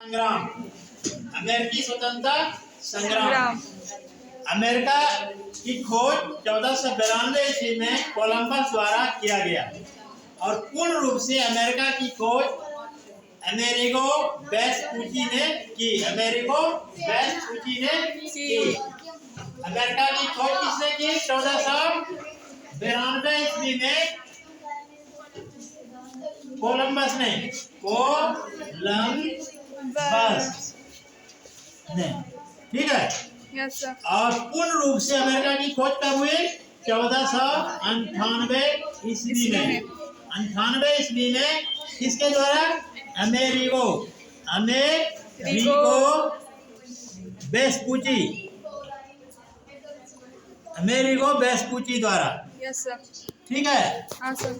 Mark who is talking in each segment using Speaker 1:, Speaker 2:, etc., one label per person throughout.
Speaker 1: संग्राम, अमेरिकी स्वतंत्रता संग्राम। अमेरिका की खोज 1492 ईस्वी में कोलंबस द्वारा किया गया और पूर्ण रूप से अमेरिका की खोज अमेरिगो वेस्पुची ने की। अमेरिगो वेस्पुची ने की। अमेरिका की खोज किसने की? 1492 ईस्वी में कोलंबस ने। कोलंबस ने, ठीक है।
Speaker 2: Yes sir.
Speaker 1: और पूर्ण रूप से अमेरिका की खोज कब हुई? 1498 ईस्वी में। 98 ईस्वी में किसके द्वारा? अमेरिगो वेस्पुची, अमेरिगो वेस्पुची द्वारा।
Speaker 2: Yes sir.
Speaker 1: ठीक है।
Speaker 2: हाँ सर।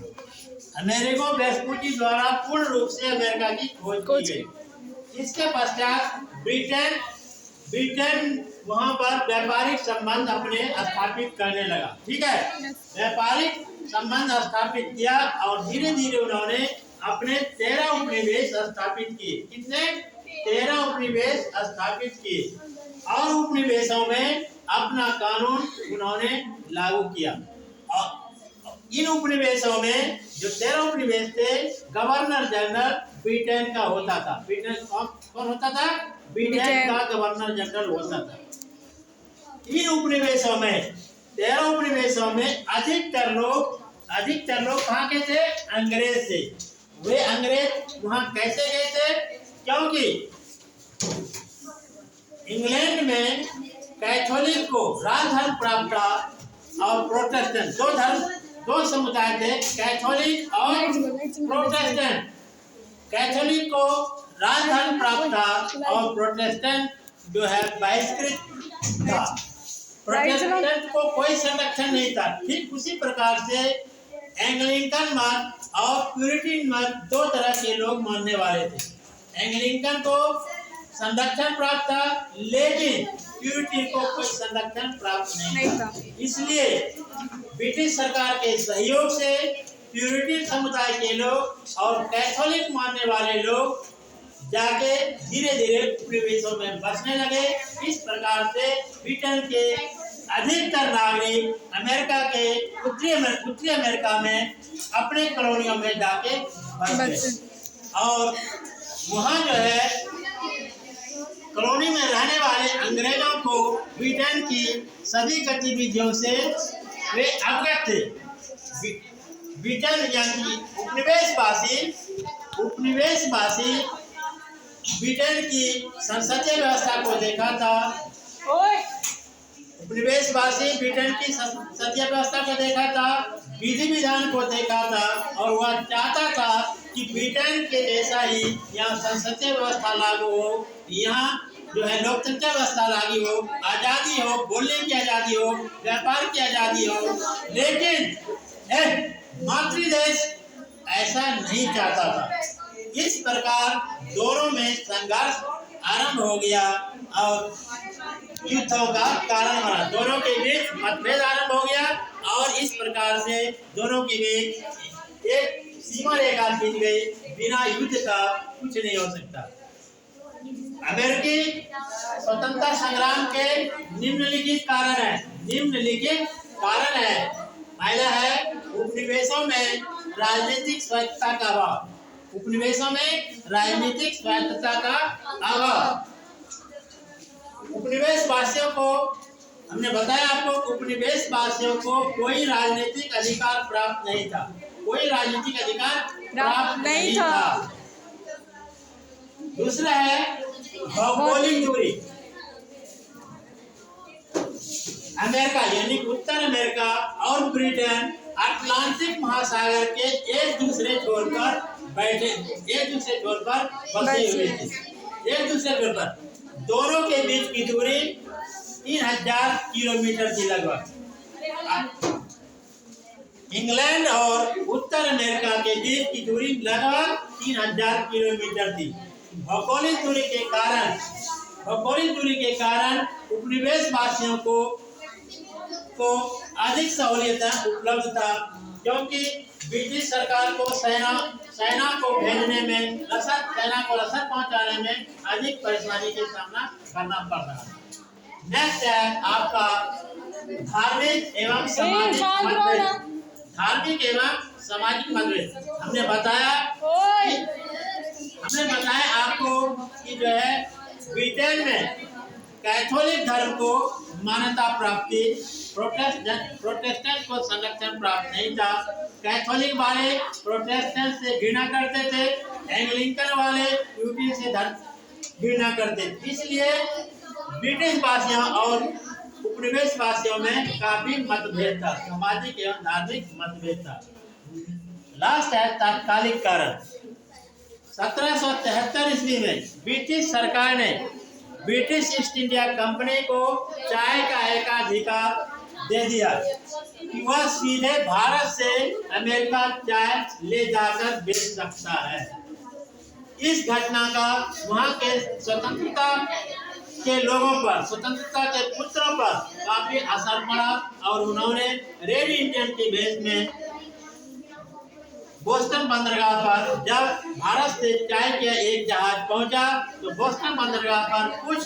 Speaker 1: अमेरिगो वेस्पुची द्वारा पूर्ण रूप से अमेरिका की खोज की गई। इसके पश्चात ब्रिटेन वहां पर व्यापारिक संबंध अपने स्थापित करने लगा। ठीक है। व्यापारिक संबंध स्थापित किया और धीरे धीरे उन्होंने अपने 13 उपनिवेश स्थापित किए। कितने? 13 उपनिवेश स्थापित किए और उपनिवेशों में अपना कानून उन्होंने लागू किया। और इन उपनिवेशों में जो 13 उपनिवेश थे, गवर्नर जनरल ब्रिटेन का होता था। ब्रिटेन कौन होता था? ब्रिटेन का गवर्नर जनरल होता था। इन उपनिवेशों में 13 उपनिवेशों में अधिकतर लोग कहाँ के थे? अंग्रेज थे। वे अंग्रेज वहां कैसे गए थे? क्योंकि इंग्लैंड में कैथोलिक को राजधर्म प्राप्त था और प्रोटेस्टेंट, दो समुदाय थे, कैथोलिक और प्रोटेस्टेंट। कैथोलिक को राजधर्म प्राप्त था और प्रोटेस्टेंट जो है बहिष्कृत था। प्रोटेस्टेंट को कोई संरक्षण नहीं था। ठीक उसी प्रकार से एंग्लिकन मत और प्यूरिटन मत दो तरह के लोग मानने वाले थे। एंग्लिकन को संरक्षण प्राप्त था, लेकिन प्यूरिटन को कोई संरक्षण प्राप्त नहीं था। इसलिए ब्रिटिश सरकार के सहयोग से प्यूरिटन समुदाय के लोग और कैथोलिक मानने वाले लोग जाके धीरे धीरे उपनिवेशों में बसने लगे। इस प्रकार से ब्रिटेन के अधिकतर नागरिक अमेरिका के उत्तरी अमेरिका में अपने कॉलोनियों में जाके बस गए और वहाँ जो है कॉलोनी में रहने वाले अंग्रेजों को ब्रिटेन की सभी गतिविधियों से वे अवगत थे। ब्रिटेन यानी उपनिवेशवासी ब्रिटेन की संसदीय व्यवस्था को देखा था। उपनिवेशवासी ब्रिटेन की संसदीय व्यवस्था को देखा था, विधि विधान को देखा था और वह चाहता था कि ब्रिटेन के जैसा ही यहाँ संसदीय व्यवस्था लागू हो, यहाँ जो है लोकतंत्र व्यवस्था लागू हो, आज़ादी हो, बोलने की आज़ादी हो, व्यापार की आज़ादी हो। लेकिन मातृदेश ऐसा नहीं चाहता था। इस प्रकार दोनों में संघर्ष आरंभ हो गया और युद्धों का कारण बना। दोनों के बीच मतभेद आरंभ हो गया और इस प्रकार से दोनों के बीच एक सीमा रेखा खींच गई। बिना युद्ध का कुछ नहीं हो सकता। अमेरिकी स्वतंत्रता संग्राम के निम्नलिखित कारण है। पहला है उपनिवेशों में राजनीतिक स्वायत्तता का अभाव। उपनिवेशवासियों को हमने बताया आपको, उपनिवेशवासियों को कोई राजनीतिक अधिकार प्राप्त नहीं था। दूसरा है भौगोलिक दूरी। अमेरिका यानी उत्तर अमेरिका और ब्रिटेन अटलांटिक महासागर के एक दूसरे छोर पर बसे हुए थे। दोनों के बीच की दूरी 3000 किलोमीटर थी लगभग। इंग्लैंड और उत्तर अमेरिका के बीच की दूरी लगभग 3000 किलोमीटर थी। भौगोलिक दूरी के उपनिवेशवासियों को अधिक सहूलियत उपलब्ध था, क्योंकि ब्रिटिश सरकार को सेना को भेजने में सेना को रसद पहुंचाने में अधिक परेशानी का सामना करना पड़ रहा है। नेक्स्ट है आपका धार्मिक एवं सामाजिक मतभेद। धार्मिक एवं सामाजिक मतभेद हमने बताया आपको कि जो है ब्रिटेन में कैथोलिक धर्म को मान्यता प्राप्ति, प्रोटेस्टेंट को संरक्षण प्राप्त नहीं था। कैथोलिक वाले प्रोटेस्टेंट से घृणा करते थे, एंग्लिकन वाले यूटी से घृणा करते थे। इसलिए ब्रिटिश वासियों और उपनिवेश वासियों में काफी मतभेद था, सामाजिक एवं धार्मिक मतभेद था। लास्ट है तात्कालिक कारण। 1773 ईस्वी में ब्रिटिश सरकार ने ब्रिटिश ईस्ट इंडिया कंपनी को चाय का एकाधिकार दे दिया कि वह सीधे भारत से अमेरिका चाय ले जाकर बेच सकता है। इस घटना का वहां के स्वतंत्रता के लोगों पर, स्वतंत्रता के पुत्रों पर काफी असर पड़ा और उन्होंने रेड इंडियन के भेष में बोस्टन बंदरगाह पर, जब भारत से चाय का एक जहाज पहुंचा तो बोस्टन बंदरगाह पर कुछ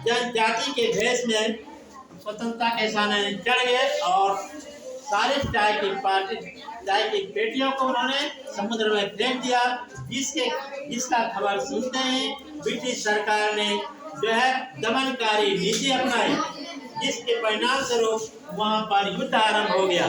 Speaker 1: जनजाति के भेष में स्वतंत्रता के सामने चढ़ गए और सारे चाय की पेटियों को उन्होंने समुद्र में फेंक दिया, जिसका खबर सुनते ही ब्रिटिश सरकार ने जो है दमनकारी नीति अपनाई, जिसके परिणाम स्वरूप वहां पर युद्ध आरंभ हो गया।